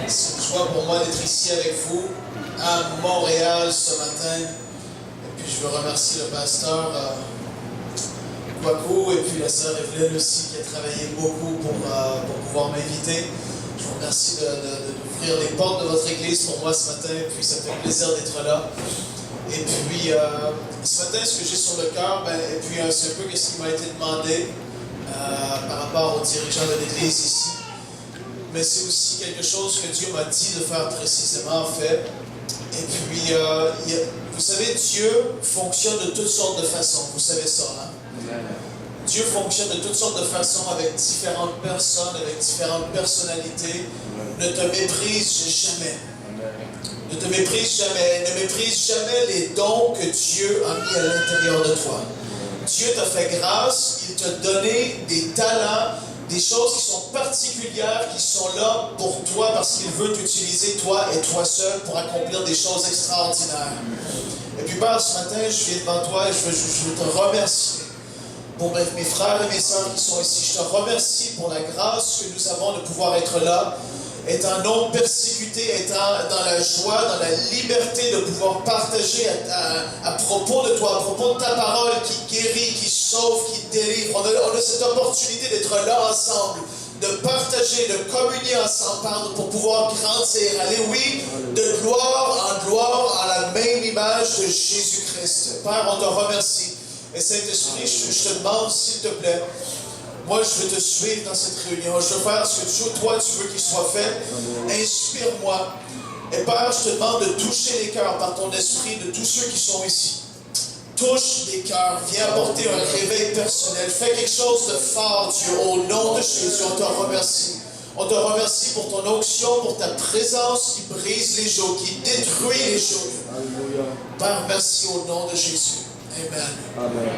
C'est une joie pour moi d'être ici avec vous à Montréal ce matin. Et puis je veux remercier le pasteur Kwaku et puis la sœur Evelyne aussi qui a travaillé beaucoup pour pouvoir m'inviter. Je vous remercie d'ouvrir les portes de votre église pour moi ce matin. Et puis ça me fait plaisir d'être là. Et puis ce matin, ce que j'ai sur le cœur, et puis c'est un peu ce qui m'a été demandé par rapport aux dirigeants de l'église ici. Mais c'est aussi quelque chose que Dieu m'a dit de faire précisément, en fait. Et puis, vous savez, Dieu fonctionne de toutes sortes de façons. Vous savez ça, hein? Dieu fonctionne de toutes sortes de façons avec différentes personnes, avec différentes personnalités. Ne te méprise jamais. Ne te méprise jamais. Ne méprise jamais les dons que Dieu a mis à l'intérieur de toi. Dieu t'a fait grâce, il t'a donné des talents, des choses qui sont particulières, qui sont là pour toi parce qu'il veut t'utiliser, toi et toi seul, pour accomplir des choses extraordinaires. Et puis, Père, ce matin, je viens devant toi et je veux te remercier pour mes frères et mes sœurs qui sont ici. Je te remercie pour la grâce que nous avons de pouvoir être là, étant non persécutés, étant dans la joie, dans la liberté de pouvoir partager à propos de toi, à propos de ta parole qui guérit, qui sauve, qui délivre. On a cette opportunité d'être là ensemble, de partager, de communier ensemble, Père, pour pouvoir grandir, aller, oui, de gloire en gloire, à la même image de Jésus-Christ. Père, on te remercie. Et Saint-Esprit, je te demande, s'il te plaît, moi, je veux te suivre dans cette réunion. Je veux faire ce que toi, tu veux qu'il soit fait. Inspire-moi. Et Père, je te demande de toucher les cœurs par ton esprit de tous ceux qui sont ici. Touche les cœurs. Viens apporter un réveil personnel. Fais quelque chose de fort, Dieu. Au nom de Jésus, on te remercie. On te remercie pour ton onction, pour ta présence qui brise les jours, qui détruit les jours. Père, merci au nom de Jésus. Amen. Amen. Amen.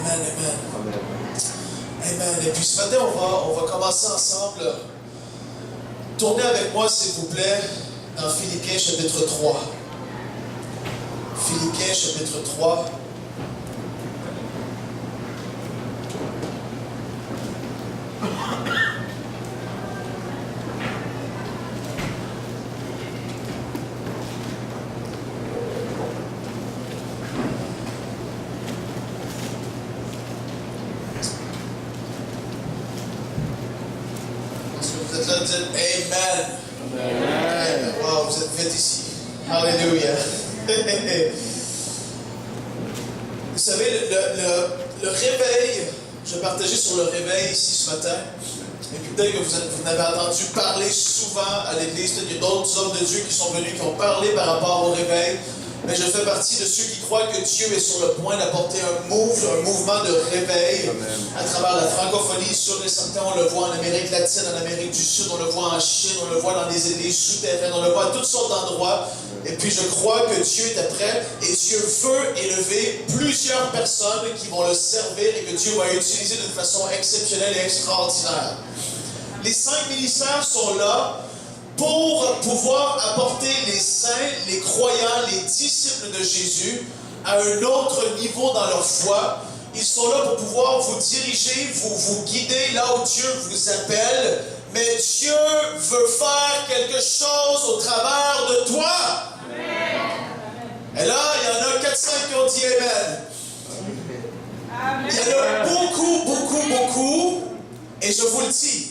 Amen. Amen. Amen. Et puis ce matin, on va commencer ensemble. Tournez avec moi, s'il vous plaît, dans Philippiens chapitre 3. Philippiens chapitre 3. Vous êtes là, vous dites Amen. Amen. Wow, vous êtes vite ici. Alléluia. Vous savez, le réveil, je partageais sur le réveil ici ce matin. Et puis peut-être que vous n'avez entendu parler souvent à l'église. Il y a d'autres hommes de Dieu qui sont venus, qui ont parlé par rapport au réveil. Mais je fais partie de ceux qui croient que Dieu est sur le point d'apporter un mouvement de réveil. Amen. À travers la francophonie. Sur les certains, on le voit en Amérique latine, en Amérique du Sud, on le voit en Chine, on le voit dans des églises souterraines, on le voit à toutes sortes d'endroits. Et puis je crois que Dieu est prêt et Dieu veut élever plusieurs personnes qui vont le servir et que Dieu va utiliser d'une façon exceptionnelle et extraordinaire. Les 5 ministères sont là pour pouvoir apporter les saints, les croyants, les disciples de Jésus à un autre niveau dans leur foi. Ils sont là pour pouvoir vous diriger, vous guider là où Dieu vous appelle. Mais Dieu veut faire quelque chose au travers de toi. Amen. Et là, il y en a 4-5 qui ont dit Amen. Il y en a beaucoup. Et je vous le dis,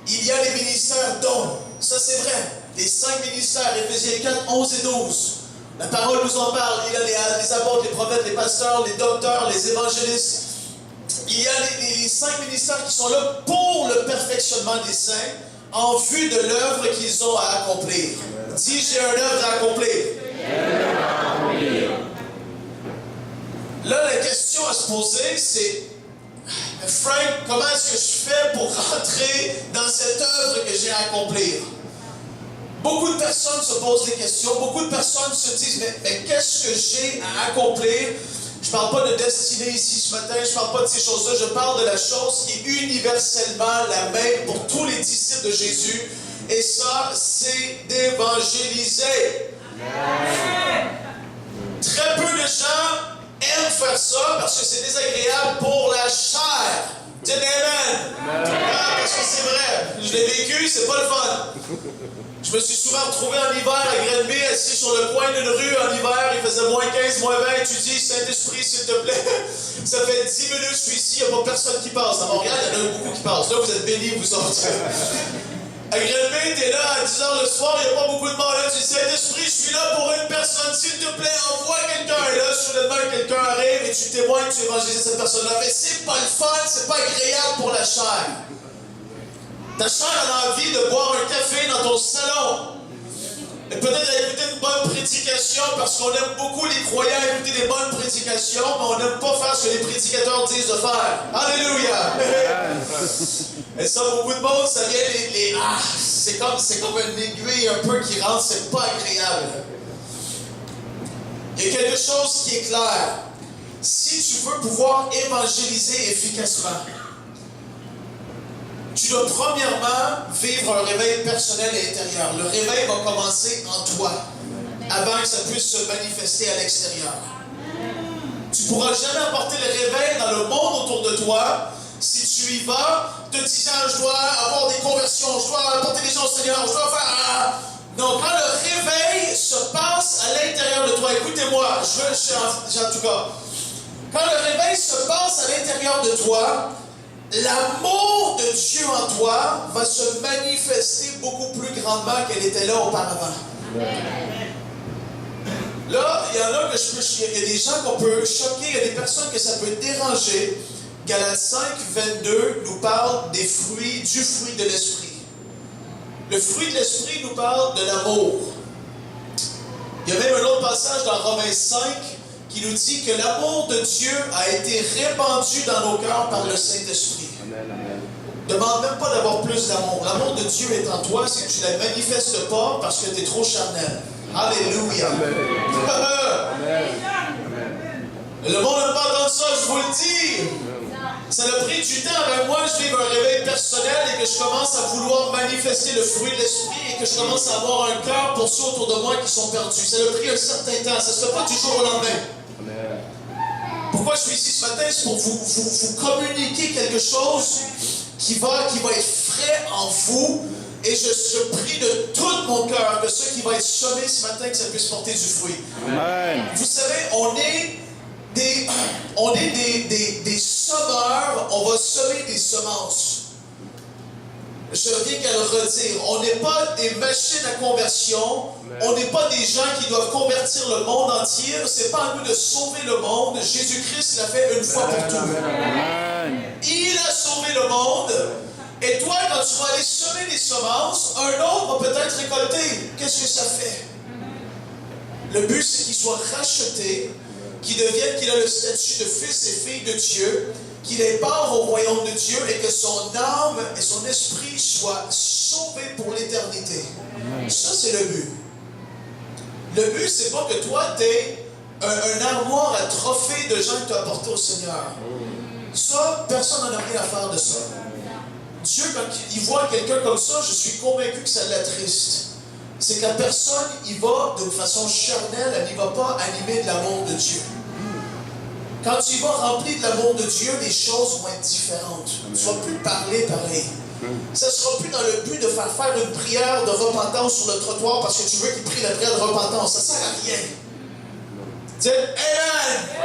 il y a les ministères dons. Ça, c'est vrai. Les 5 ministères, Éphésiens 4, 11 et 12. La parole nous en parle. Il y a les apôtres, les prophètes, les pasteurs, les docteurs, les évangélistes. Il y a les 5 ministères qui sont là pour le perfectionnement des saints en vue de l'œuvre qu'ils ont à accomplir. Dis, j'ai une œuvre à accomplir. Là, la question à se poser, c'est Frank, comment est-ce que je fais pour rentrer dans cette œuvre que j'ai à accomplir? Beaucoup de personnes se posent des questions, beaucoup de personnes se disent, mais qu'est-ce que j'ai à accomplir? Je ne parle pas de destinée ici ce matin, je ne parle pas de ces choses-là, je parle de la chose qui est universellement la même pour tous les disciples de Jésus, et ça, c'est d'évangéliser. Très peu de gens aiment faire ça parce que c'est désagréable pour la chair. Dites Amen. Ah, parce que c'est vrai. Je l'ai vécu, c'est pas le fun. Je me suis souvent retrouvé en hiver à Grenby, assis sur le coin d'une rue en hiver. Il faisait moins 15, moins 20. Tu dis, Saint-Esprit, s'il te plaît. Ça fait 10 minutes que je suis ici, il n'y a pas personne qui passe. À Montréal, il y en a beaucoup qui passent. Là, vous êtes bénis, vous autres. À Grenby, t'es là à 10h le soir, il n'y a pas beaucoup de monde. Là, tu dis, Saint-Esprit, je suis là pour une personne. S'il te plaît, envoie quelqu'un. Et là, soudainement, quelqu'un arrive et tu témoignes, tu évangélises cette personne-là. Mais c'est pas le fun, c'est pas agréable pour la chair. Ta chair a envie de boire un café dans ton salon. Et peut-être écouter une bonne prédication, parce qu'on aime beaucoup les croyants écouter des bonnes prédications, mais on n'aime pas faire ce que les prédicateurs disent de faire. Alléluia! Et ça, beaucoup de monde, ça vient c'est comme une aiguille un peu qui rentre, c'est pas agréable. Il y a quelque chose qui est clair. Si tu veux pouvoir évangéliser efficacement, tu dois premièrement vivre un réveil personnel et intérieur. Le réveil va commencer en toi, avant que ça puisse se manifester à l'extérieur. Tu ne pourras jamais apporter le réveil dans le monde autour de toi si tu y vas te disant « je dois avoir des conversions, je dois apporter des gens au Seigneur, je dois faire... » Non, quand le réveil se passe à l'intérieur de toi, écoutez-moi, en tout cas, quand le réveil se passe à l'intérieur de toi, l'amour de Dieu en toi va se manifester beaucoup plus grandement qu'elle était là auparavant. Là, il y en a que il y a des gens qu'on peut choquer, il y a des personnes que ça peut déranger. Galates 5, 22 nous parle du fruit de l'esprit. Le fruit de l'esprit nous parle de l'amour. Il y a même un autre passage dans Romains 5 qui nous dit que l'amour de Dieu a été répandu dans nos cœurs par le Saint-Esprit. Ne demande même pas d'avoir plus d'amour. L'amour de Dieu est en toi, c'est que tu ne la manifestes pas parce que tu es trop charnel. Alléluia. Le monde n'aime pas entendre ça, je vous le dis. Ça a pris du temps avec moi, je vive un réveil personnel et que je commence à vouloir manifester le fruit de l'esprit et que je commence à avoir un cœur pour ceux autour de moi qui sont perdus. Ça a pris un certain temps, ça ne se fait pas du jour au lendemain. Pourquoi je suis ici ce matin? C'est pour vous communiquer quelque chose qui va être frais en vous. Et je prie de tout mon cœur que ce qui va être semé ce matin, que ça puisse porter du fruit. Amen. Vous savez, on est des semeurs, on va semer des semences. Je viens qu'à le redire. On n'est pas des machines à conversion. On n'est pas des gens qui doivent convertir le monde entier. Ce n'est pas à nous de sauver le monde. Jésus-Christ l'a fait une fois pour toutes. Il a sauvé le monde. Et toi, quand tu vas aller semer des semences, un autre va peut-être récolter. Qu'est-ce que ça fait? Le but, c'est qu'il soit racheté, qu'il ait le statut de fils et fille de Dieu, qu'il ait part au royaume de Dieu et que son âme et son esprit soient sauvés pour l'éternité. Ça, c'est le but. Le but, c'est pas que toi, tu aies un armoire à trophées de gens que tu as apportés au Seigneur. Ça, personne n'en a rien à faire de ça. Dieu, quand il voit quelqu'un comme ça, je suis convaincu que ça l'attriste. C'est que la personne, il va d'une façon charnelle, elle n'y va pas animer de l'amour de Dieu. Quand tu vas rempli de l'amour de Dieu, les choses vont être différentes. Tu ne vas plus parler pareil. Ça ne sera plus dans le but de faire une prière de repentance sur le trottoir parce que tu veux qu'il prie la prière de repentance. Ça ne sert à rien. Dites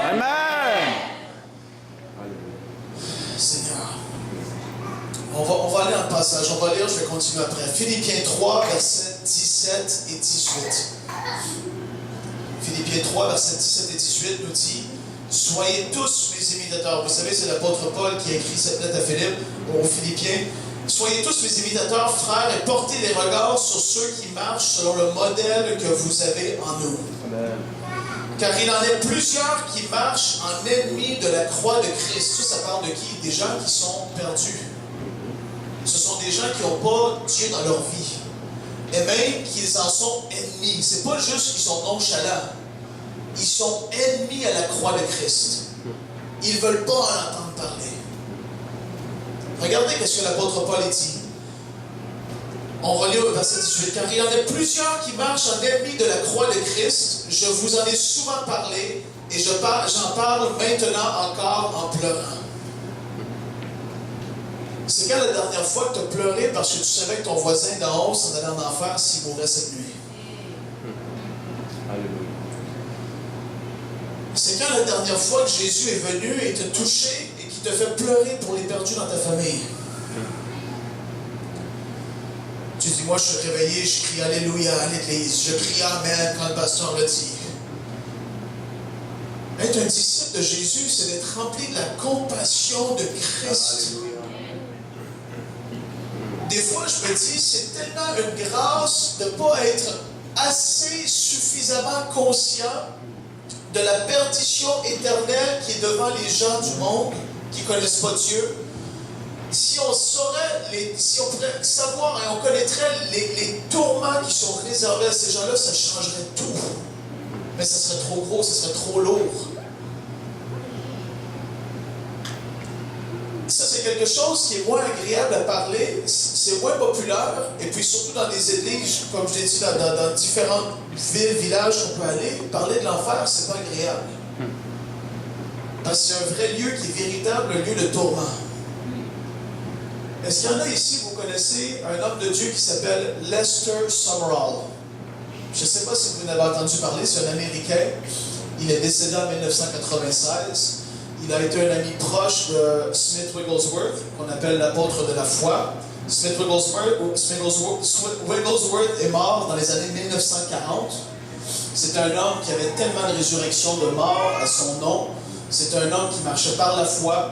Amen! Amen! Seigneur. On va aller en passage. On va lire, je vais continuer après. Philippiens 3, versets 17 et 18. Philippiens 3, versets 17 et 18 nous dit: soyez tous mes imitateurs. Vous savez, c'est l'apôtre Paul qui a écrit cette lettre à Philippe, aux Philippiens. Soyez tous mes imitateurs, frères, et portez les regards sur ceux qui marchent selon le modèle que vous avez en nous. Amen. Car il en est plusieurs qui marchent en ennemis de la croix de Christ. Ça parle de qui? Des gens qui sont perdus. Ce sont des gens qui n'ont pas Dieu dans leur vie. Et même qu'ils en sont ennemis. C'est pas juste qu'ils sont nonchalants. Ils sont ennemis à la croix de Christ. Ils ne veulent pas en entendre parler. Regardez ce que l'apôtre Paul dit. On relit au verset 18. Car il y en a plusieurs qui marchent en ennemis de la croix de Christ. Je vous en ai souvent parlé et j'en parle maintenant encore en pleurant. C'est quand la dernière fois que tu as pleuré parce que tu savais que ton voisin d'en haut s'en allait en enfer s'il mourait cette nuit? Alléluia. C'est quand la dernière fois que Jésus est venu et t'a touché et qui te fait pleurer pour les perdus dans ta famille? Tu dis, moi je suis réveillé, je crie Alléluia à l'église, je crie Amen quand le pasteur le dit. Être un disciple de Jésus, c'est d'être rempli de la compassion de Christ. Alléluia. Des fois, je me dis, c'est tellement une grâce de ne pas être assez suffisamment conscient de la perdition éternelle qui est devant les gens du monde qui ne connaissent pas Dieu. Si on saurait, si on pourrait savoir et on connaîtrait les tourments qui sont réservés à ces gens-là, ça changerait tout. Mais ça serait trop gros, ça serait trop lourd. Ça, c'est quelque chose qui est moins agréable à parler, c'est moins populaire, et puis surtout dans les églises, comme je l'ai dit, dans différentes villes, villages qu'on peut aller, parler de l'enfer, c'est pas agréable. Parce que c'est un vrai lieu qui est véritable, un lieu de tourment. Est-ce qu'il y en a ici, vous connaissez un homme de Dieu qui s'appelle Lester Sumrall? Je ne sais pas si vous en avez entendu parler, c'est un Américain. Il est décédé en 1996. Il a été un ami proche de Smith Wigglesworth, qu'on appelle l'apôtre de la foi. Smith Wigglesworth est mort dans les années 1940. C'est un homme qui avait tellement de résurrection de mort à son nom. C'est un homme qui marchait par la foi.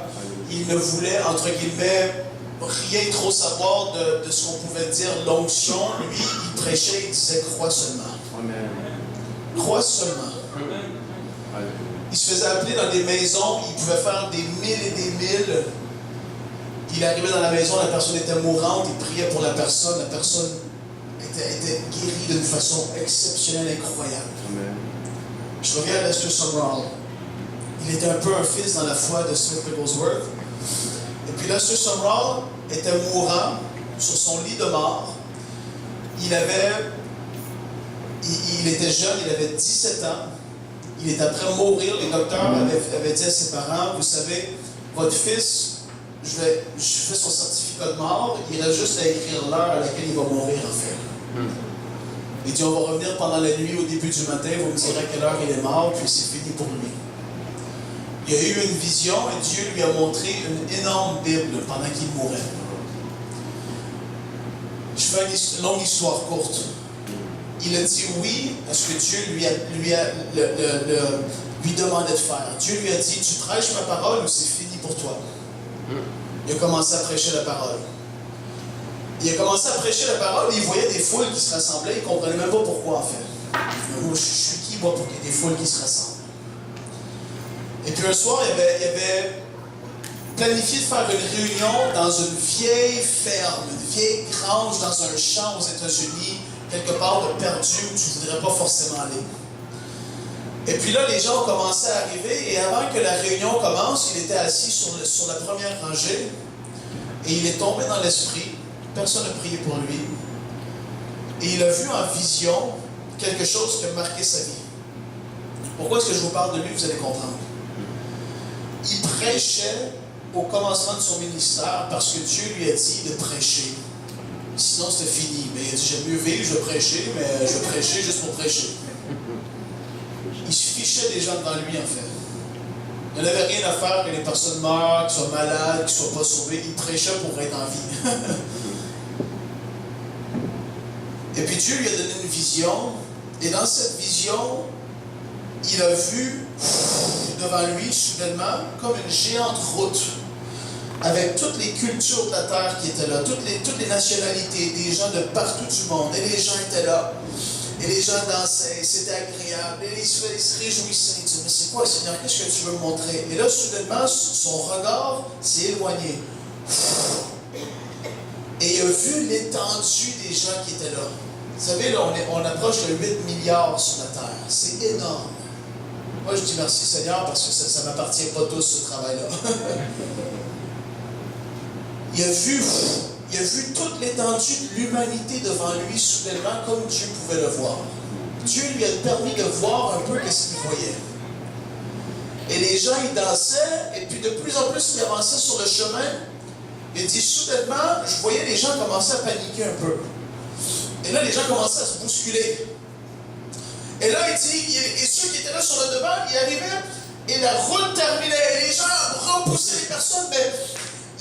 Il ne voulait, entre guillemets, rien trop savoir de ce qu'on pouvait dire l'onction. Lui, il prêchait, il disait « crois seulement ». Amen. Crois seulement. Amen. Il se faisait appeler dans des maisons, il pouvait faire des milles et des milles. Il arrivait dans la maison, la personne était mourante, il priait pour la personne était guérie d'une façon exceptionnelle, incroyable. Amen. Je reviens à Lester Sumrall. Il était un peu un fils dans la foi de Smith Wigglesworth. Et puis Lester Sumrall était mourant sur son lit de mort. Il était jeune, il avait 17 ans. Il est après mourir, les docteurs avaient dit à ses parents, vous savez, votre fils, je fais son certificat de mort, il reste juste à écrire l'heure à laquelle il va mourir en fait. Il dit, on va revenir pendant la nuit, au début du matin, vous me direz à quelle heure il est mort, puis c'est fini pour lui. Il a eu une vision et Dieu lui a montré une énorme Bible pendant qu'il mourait. Je fais une longue histoire courte. Il a dit oui à ce que Dieu lui demandait de faire. Dieu lui a dit, tu prêches ma parole ou c'est fini pour toi? Il a commencé à prêcher la parole. Il a commencé à prêcher la parole et il voyait des foules qui se rassemblaient. Il ne comprenait même pas pourquoi en fait. Moi, je suis qui moi pour qu'il y ait des foules qui se rassemblent? Et puis un soir, il avait planifié de faire une réunion dans une vieille ferme, une vieille grange dans un champ aux États-Unis, quelque part de perdu où tu ne voudrais pas forcément aller. Et puis là, les gens ont commencé à arriver et avant que la réunion commence, il était assis sur la première rangée et il est tombé dans l'esprit. Personne n'a prié pour lui. Et il a vu en vision quelque chose qui a marqué sa vie. Pourquoi est-ce que je vous parle de lui? Vous allez comprendre. Il prêchait au commencement de son ministère parce que Dieu lui a dit de prêcher. Sinon, c'était fini. Mais il a dit, j'aime mieux vivre, je vais prêcher, mais je vais prêcher juste pour prêcher. Il se fichait des gens devant lui, en fait. Il n'avait rien à faire que les personnes meurent, qu'ils soient malades, qu'ils ne soient pas sauvés. Il prêchait pour être en vie. Et puis Dieu lui a donné une vision. Et dans cette vision, il a vu devant lui, soudainement, comme une géante route, avec toutes les cultures de la terre qui étaient là, toutes les nationalités, des gens de partout du monde. Et les gens étaient là. Et les gens dansaient, c'était agréable. Et ils se réjouissaient. Ils disaient, mais c'est quoi, Seigneur, qu'est-ce que tu veux me montrer? Et là, soudainement, son regard s'est éloigné. Et il a vu l'étendue des gens qui étaient là. Vous savez, là, on approche de 8 milliards sur la terre. C'est énorme. Moi, je dis merci Seigneur parce que ça ne m'appartient pas tous ce travail-là. Il a vu toute l'étendue de l'humanité devant lui soudainement comme Dieu pouvait le voir. Dieu lui a permis de voir un peu ce qu'il voyait. Et les gens, ils dansaient, et puis de plus en plus, ils avançaient sur le chemin. Il dit, soudainement, je voyais les gens commencer à paniquer un peu. Et là, les gens commençaient à se bousculer. Et là, il dit, et ceux qui étaient là sur le devant, ils arrivaient, et la route terminait. Et les gens repoussaient les personnes, mais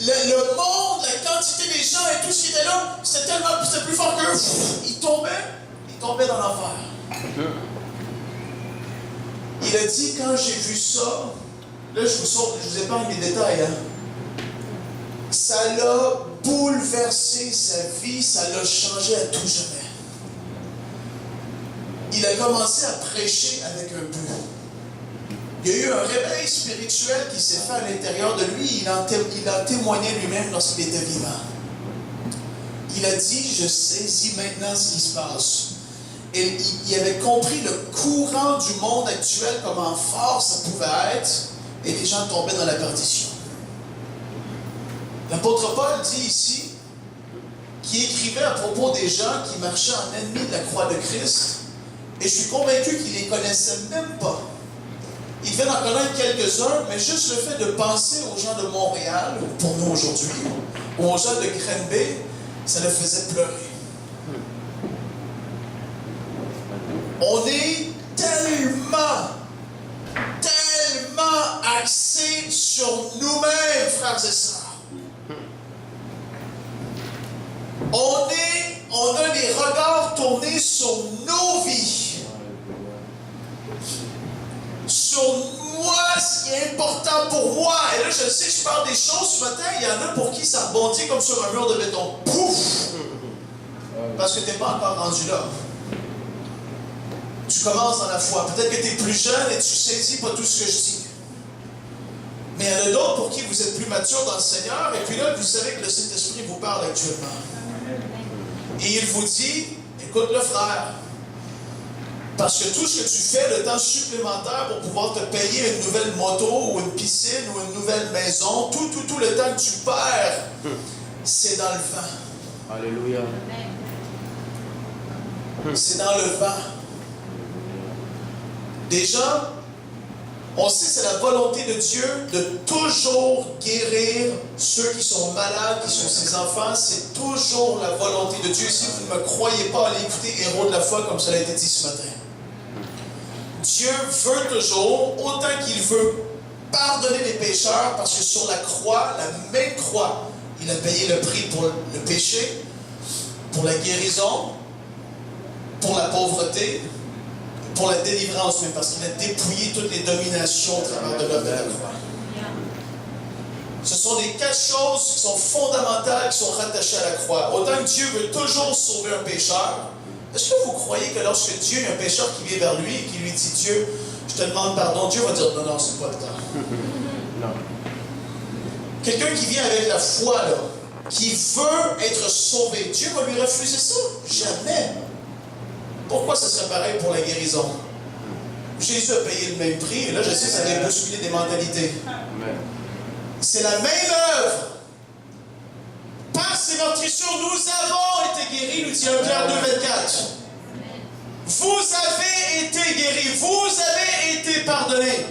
le monde, la quantité des gens et tout ce qui était là, c'était plus fort qu'eux. Ils tombaient dans l'enfer. Il a dit, quand j'ai vu ça, là, je vous épargne les détails, hein. Ça l'a bouleversé sa vie, ça l'a changé à tout jamais. Il a commencé à prêcher avec un but. Il y a eu un réveil spirituel qui s'est fait à l'intérieur de lui. Il a témoigné lui-même lorsqu'il était vivant. Il a dit, je saisis maintenant ce qui se passe. Et il avait compris le courant du monde actuel, comment fort ça pouvait être, et les gens tombaient dans la perdition. L'apôtre Paul dit ici qu'il écrivait à propos des gens qui marchaient en ennemi de la croix de Christ, et je suis convaincu qu'il ne les connaissait même pas. Il devait en connaître quelques-uns, mais juste le fait de penser aux gens de Montréal, pour nous aujourd'hui, ou aux gens de Granby, ça le faisait pleurer. On est tellement axés sur nous-mêmes, frères et sœurs. On a les regards tournés sur nos vies. Sur moi, ce qui est important pour moi. Et là, je sais, je parle des choses ce matin, il y en a pour qui ça rebondit comme sur un mur de béton. Pouf! Parce que tu n'es pas encore rendu là. Tu commences dans la foi. Peut-être que tu es plus jeune et tu ne saisis pas tout ce que je dis. Mais il y en a d'autres pour qui vous êtes plus mature dans le Seigneur, et puis là, vous savez que le Saint-Esprit vous parle actuellement. Et il vous dit, écoute le frère, parce que tout ce que tu fais, le temps supplémentaire pour pouvoir te payer une nouvelle moto, ou une piscine, ou une nouvelle maison, tout le temps que tu perds, c'est dans le vent. Alléluia. C'est dans le vent. Déjà, on sait que c'est la volonté de Dieu de toujours guérir ceux qui sont malades, qui sont ses enfants. C'est toujours la volonté de Dieu. Si vous ne me croyez pas, allez écouter Héros de la foi, comme cela a été dit ce matin. Dieu veut toujours, autant qu'il veut, pardonner les pécheurs, parce que sur la croix, la même croix, il a payé le prix pour le péché, pour la guérison, pour la pauvreté, pour la délivrance même, parce qu'il a dépouillé toutes les dominations au travers de l'œuvre de la croix. Ce sont les 4 choses qui sont fondamentales, qui sont rattachées à la croix. Autant que Dieu veut toujours sauver un pécheur, est-ce que vous croyez que lorsque Dieu, il y a un pécheur qui vient vers lui et qui lui dit, Dieu, je te demande pardon, Dieu va dire, non, c'est pas le temps. Non. Quelqu'un qui vient avec la foi, là, qui veut être sauvé, Dieu va lui refuser ça? Jamais. Pourquoi ce serait pareil pour la guérison? Jésus a payé le même prix, et là, je sais que ça vient bousculer des mentalités. C'est la même œuvre. Par ses meurtrissures, nous avons été guéris, nous dit 1 Pierre 2,24. Vous avez été guéris, vous avez été pardonnés.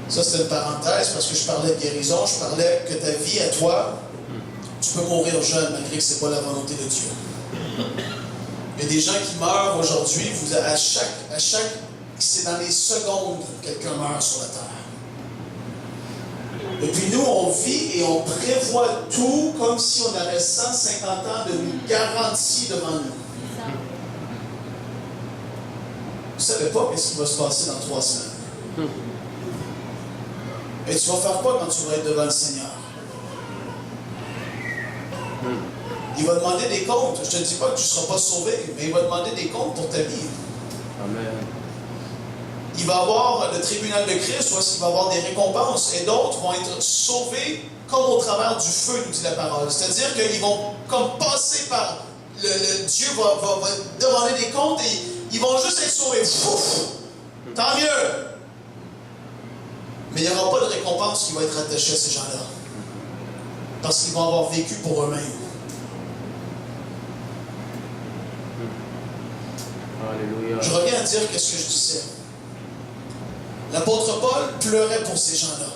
Ça, c'est une parenthèse, parce que je parlais de guérison, je parlais que ta vie à toi, tu peux mourir jeune, malgré que ce n'est pas la volonté de Dieu. Il y a des gens qui meurent aujourd'hui, à chaque, c'est dans les secondes que quelqu'un meurt sur la terre. Et puis nous, on vit et on prévoit tout comme si on avait 150 ans de garantie devant nous. Vous ne savez pas ce qui va se passer dans 3 semaines. Et tu vas faire quoi quand tu vas être devant le Seigneur? Il va demander des comptes. Je ne te dis pas que tu ne seras pas sauvé, mais il va demander des comptes pour ta vie. Amen. Il va avoir le tribunal de Christ, où il va avoir des récompenses, et d'autres vont être sauvés comme au travers du feu, nous dit la parole. C'est-à-dire qu'ils vont comme passer par Dieu va demander des comptes et ils vont juste être sauvés. Pouf! Tant mieux! Mais il n'y aura pas de récompense qui va être attachée à ces gens-là. Parce qu'ils vont avoir vécu pour eux-mêmes. Alléluia. Je reviens à dire ce que je disais. L'apôtre Paul pleurait pour ces gens-là.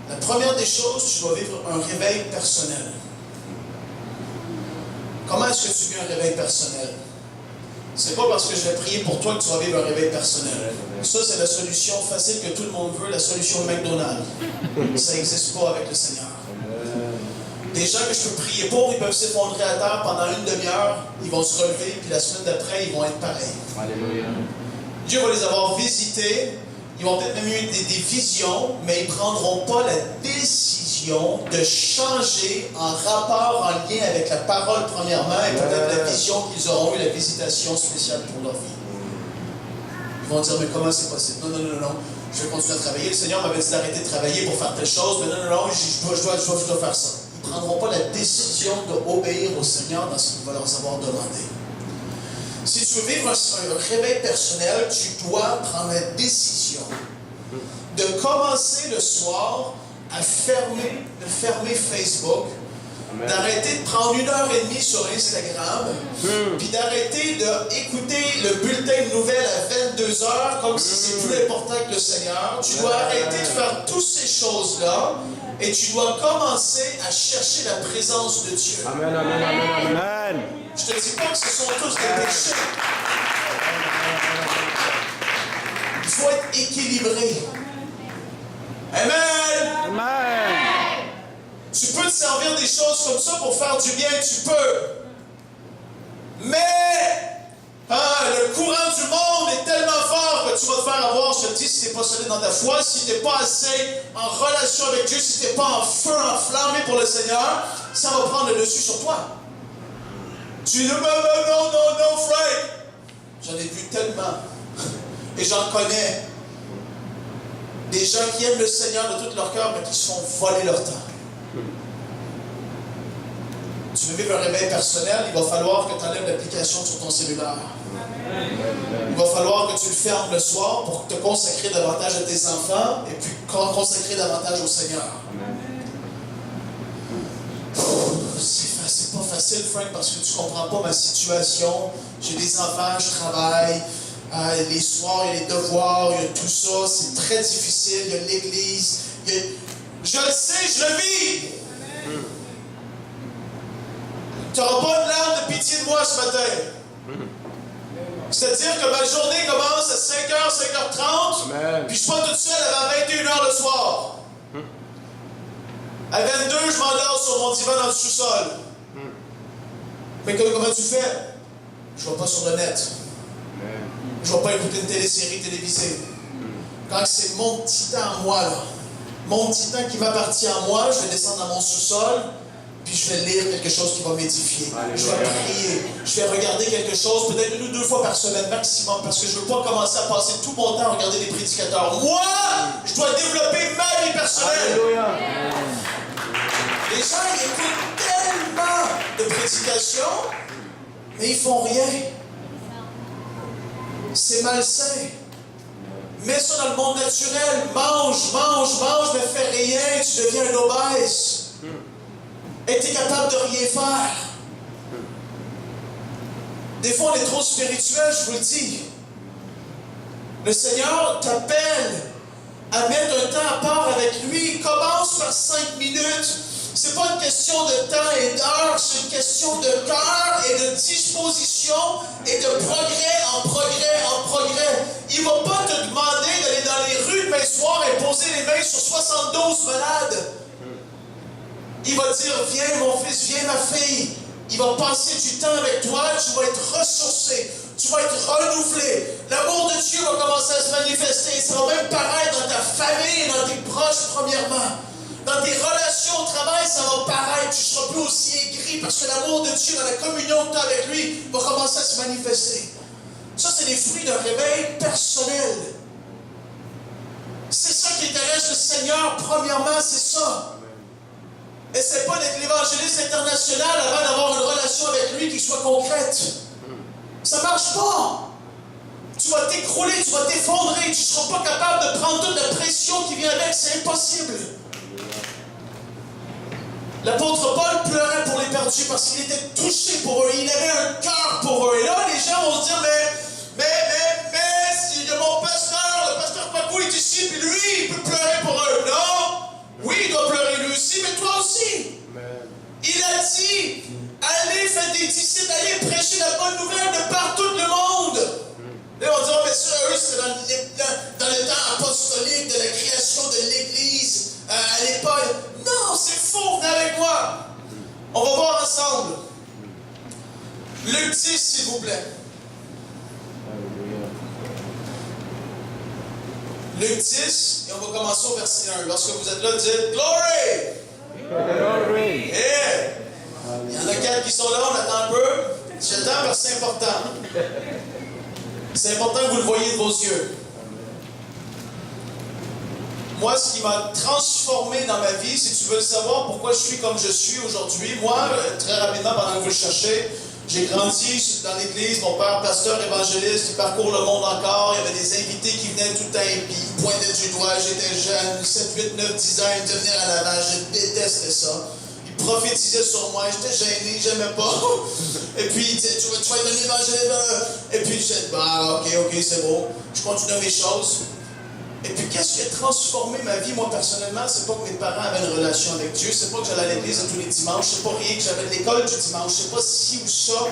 La première des choses, tu dois vivre un réveil personnel. Comment est-ce que tu vis un réveil personnel? C'est pas parce que je vais prier pour toi que tu vas vivre un réveil personnel. Ça, c'est la solution facile que tout le monde veut, la solution McDonald's. Ça n'existe pas avec le Seigneur. Des gens que je peux prier pour, ils peuvent s'effondrer à terre pendant une demi-heure, ils vont se relever, puis la semaine d'après, ils vont être pareils. Alléluia. Dieu va les avoir visités, ils vont peut-être même eu des visions, mais ils ne prendront pas la décision de changer en rapport, en lien avec la parole premièrement, et peut-être la vision qu'ils auront eu, la visitation spéciale pour leur vie. Ils vont dire, mais comment c'est possible? Non, non, non, non, je vais continuer à travailler. Le Seigneur m'avait dit d'arrêter de travailler pour faire telle chose, mais non, non, non, je dois faire ça. Ils ne prendront pas la décision d'obéir au Seigneur dans ce qu'il va leur avoir demandé. Si tu veux vivre un réveil personnel, tu dois prendre la décision de commencer le soir à fermer Facebook, d'arrêter de prendre 1h30 sur Instagram, puis d'arrêter d'écouter le bulletin de nouvelles à 22h comme si c'est plus important que le Seigneur. Tu dois arrêter de faire toutes ces choses-là et tu dois commencer à chercher la présence de Dieu. Amen, amen, amen, amen. Je ne te dis pas que ce sont tous des péchés. Il faut être équilibré. Amen. Amen. Tu peux te servir des choses comme ça pour faire du bien, tu peux. Mais le courant du monde est tellement fort que tu vas te faire avoir, je te dis, si tu n'es pas solide dans ta foi, si tu n'es pas assez en relation avec Dieu, si tu n'es pas en feu, enflammé pour le Seigneur, ça va prendre le dessus sur toi. Tu dis, non, Frank. J'en ai vu tellement. Et j'en connais. Des gens qui aiment le Seigneur de tout leur cœur, mais qui se font voler leur temps. Tu veux vivre un réveil personnel, il va falloir que tu enlèves l'application sur ton cellulaire. Il va falloir que tu le fermes le soir pour te consacrer davantage à tes enfants et puis consacrer davantage au Seigneur. C'est pas facile, Frank, parce que tu ne comprends pas ma situation. J'ai des enfants, je travaille. Les soirs, il y a les devoirs, il y a tout ça. C'est très difficile. Il y a l'église. Je le sais, je le vis. Tu n'auras pas une larme de pitié de moi ce matin. C'est-à-dire que ma journée commence à 5h, 5h30, puis je suis pas toute seule avant 21h le soir. À 22, je m'endors sur mon divan dans le sous-sol. Mais comment tu fais? Je ne vais pas sur le net. Je ne vais pas écouter une télésérie télévisée. Quand c'est mon petit temps à moi, là, mon petit temps qui m'appartient à moi, je vais descendre dans mon sous-sol, puis je vais lire quelque chose qui va m'édifier. Je vais prier. Je vais regarder quelque chose, peut-être 1 ou 2 fois par semaine maximum, parce que je ne veux pas commencer à passer tout mon temps à regarder des prédicateurs. Moi, je dois développer ma vie personnelle. Alléluia. Les gens, ils écoutent tellement de prédications, mais ils ne font rien. C'est malsain. Mets ça dans le monde naturel. Mange, mais fais rien. Tu deviens un obèse. Et tu es capable de rien faire. Des fois, on est trop spirituel, je vous le dis. Le Seigneur t'appelle à mettre un temps à part avec lui. Commence par 5 minutes. C'est pas une question de temps et d'heure, c'est une question de cœur et de disposition et de progrès en progrès. Il ne va pas te demander d'aller dans les rues demain soir et poser les mains sur 72 malades. Il va dire, viens mon fils, viens ma fille. Il va passer du temps avec toi, tu vas être ressourcé, tu vas être renouvelé. L'amour de Dieu va commencer à se manifester. Ça va même paraître dans ta famille et dans tes proches premièrement. Dans tes relations au travail, ça va paraître. Tu ne seras plus aussi aigri parce que l'amour de Dieu dans la communion que tu as avec lui va commencer à se manifester. Ça, c'est les fruits d'un réveil personnel. C'est ça qui intéresse le Seigneur, premièrement, c'est ça. Essaie pas d'être l'évangéliste international avant d'avoir une relation avec lui qui soit concrète. Ça ne marche pas. Tu vas t'écrouler, tu vas t'effondrer, tu ne seras pas capable de prendre toute la pression qui vient avec, c'est impossible. L'apôtre Paul pleurait pour les perdus parce qu'il était touché pour eux. Il avait un cœur pour eux. Et là, les gens vont se dire, mais, il y a mon pasteur, le pasteur Paco est ici, puis lui, il peut pleurer pour eux. Non! Oui, il doit faites des disciples, allez prêcher la bonne nouvelle de partout le monde. Là, on dit, oh, mais ça, eux, c'était dans le temps apostolique de la création de l'Église à l'époque. Non, c'est faux, venez avec moi. On va voir ensemble. Luc 10, s'il vous plaît. Luc 10, et on va commencer au verset 1. Lorsque vous êtes là, dites Glory! Glory! Yeah! Il y en a 4 qui sont là, on attend un peu. J'attends parce que c'est important. C'est important que vous le voyez de vos yeux. Moi, ce qui m'a transformé dans ma vie, si tu veux le savoir pourquoi je suis comme je suis aujourd'hui, moi, très rapidement, pendant que vous le cherchez, j'ai grandi dans l'église, mon père, pasteur, évangéliste, il parcourt le monde encore, il y avait des invités qui venaient tout le temps, et puis ils pointaient du doigt, j'étais jeune, 7, 8, 9, 10 ans, ils me devenaient à l'avant, je détestais ça. Ils prophétisaient sur moi, j'étais gêné, j'aimais pas. Et puis, il disait, tu vas être un évangéliste. Et puis, je disais, bah, ok, c'est bon. Je continuais mes choses. Et puis, qu'est-ce qui a transformé ma vie, moi, personnellement? C'est pas que mes parents avaient une relation avec Dieu, c'est pas que j'allais à l'église tous les dimanches, c'est pas rien que j'avais de l'école du dimanche, c'est pas ci ou ça.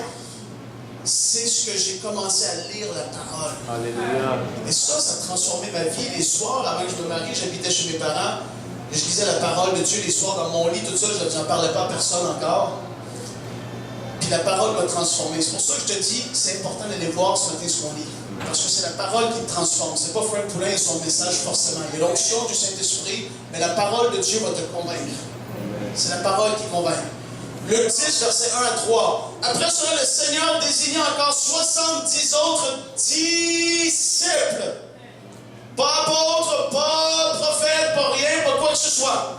C'est ce que j'ai commencé à lire la parole. Alléluia. Et ça a transformé ma vie. Les soirs, avant que je me marie, j'habitais chez mes parents. Et je lisais la parole de Dieu les soirs dans mon lit, tout ça, je n'en parlais pas à personne encore. Puis la parole m'a transformé. C'est pour ça que je te dis, c'est important d'aller voir ce matin ce qu'on lit. Parce que c'est la parole qui te transforme. C'est pas Frank Poulin et son message forcément. Il y a l'onction du Saint-Esprit, mais la parole de Dieu va te convaincre. C'est la parole qui convainc. Luc 10, versets 1 à 3. Après cela, le Seigneur désigna encore 70 autres disciples. Pas apôtres, pas prophètes, pas rien, pas quoi que ce soit.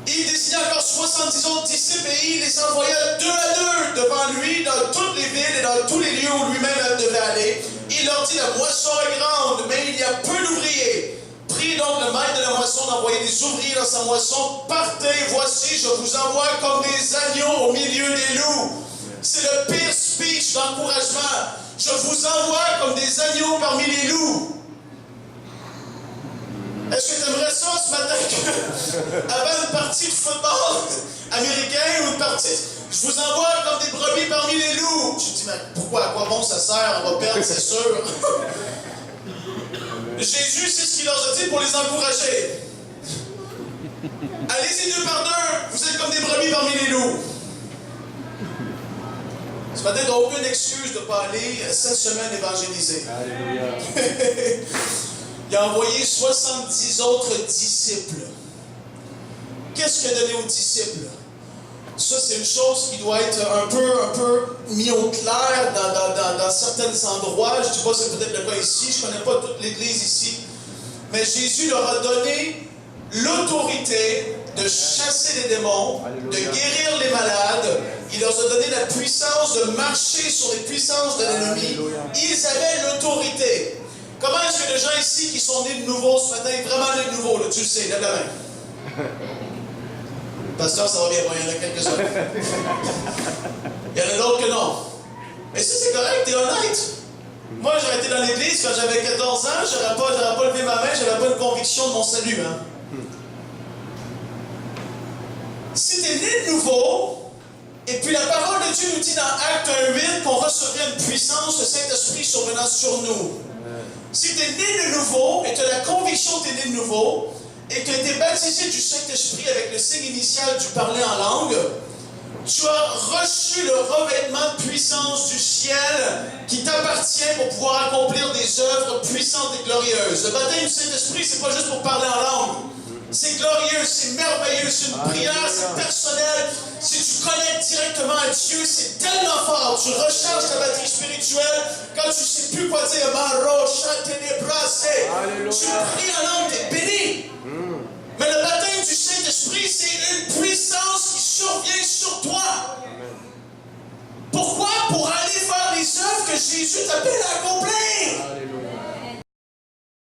Il désigna encore 70 autres disciples et il les envoya 2 à 2 devant lui dans toutes les villes et dans tous les lieux où lui-même devait aller. Il leur dit, la moisson est grande, mais il y a peu d'ouvriers. Prie donc le maître de la moisson d'envoyer des ouvriers dans sa moisson. Partez, voici, je vous envoie comme des agneaux au milieu des loups. C'est le pire speech d'encouragement. Je vous envoie comme des agneaux parmi les loups. Est-ce que tu aimerais ça ce matin avant une partie de football américain ou une partie... Je vous envoie comme des brebis parmi les loups. Je dis, mais pourquoi? À quoi bon ça sert? On va perdre, c'est sûr. Jésus, c'est ce qu'il leur a dit pour les encourager. Allez-y 2 par 2, vous êtes comme des brebis parmi les loups. Ce matin, tu n'as aucune excuse de ne pas aller cette semaine évangéliser. Alléluia. Il a envoyé 70 autres disciples. Qu'est-ce qu'il a donné aux disciples? Ça, c'est une chose qui doit être un peu mis au clair dans certains endroits. Je ne dis pas que c'est peut-être le cas ici, je ne connais pas toute l'Église ici. Mais Jésus leur a donné l'autorité de chasser les démons, de guérir les malades. Il leur a donné la puissance de marcher sur les puissances de l'ennemi. Ils avaient l'autorité. Comment est-ce que les gens ici qui sont nés de nouveau ce matin, vraiment nés de nouveau, là, tu le sais, lève la main. Pasteur, ça va bien, il y en a quelques-uns. Il y en a d'autres que non. Mais si c'est correct, t'es honnête. Moi, j'aurais été dans l'église quand j'avais 14 ans, j'aurais pas levé ma main, j'avais pas une conviction de mon salut. Hein. Si t'es né de nouveau, et puis la parole de Dieu nous dit dans Acte 1:8 qu'on recevrait une puissance, le Saint-Esprit survenant sur nous. Si tu es né de nouveau, et tu as la conviction que tu es né de nouveau, et que tu as été baptisé du Saint-Esprit avec le signe initial du parler en langue, tu as reçu le revêtement de puissance du ciel qui t'appartient pour pouvoir accomplir des œuvres puissantes et glorieuses. Le baptême du Saint-Esprit, c'est pas juste pour parler en langue. C'est glorieux, c'est merveilleux, c'est une prière, c'est personnel. Si tu connectes directement à Dieu, c'est tellement fort. Tu recharges ta batterie spirituelle quand tu ne sais plus quoi dire. Tu pries en langue, tu es béni. Mais le baptême du Saint-Esprit, c'est une puissance qui survient sur toi. Pourquoi? Pour aller faire les œuvres que Jésus t'appelle à accomplir.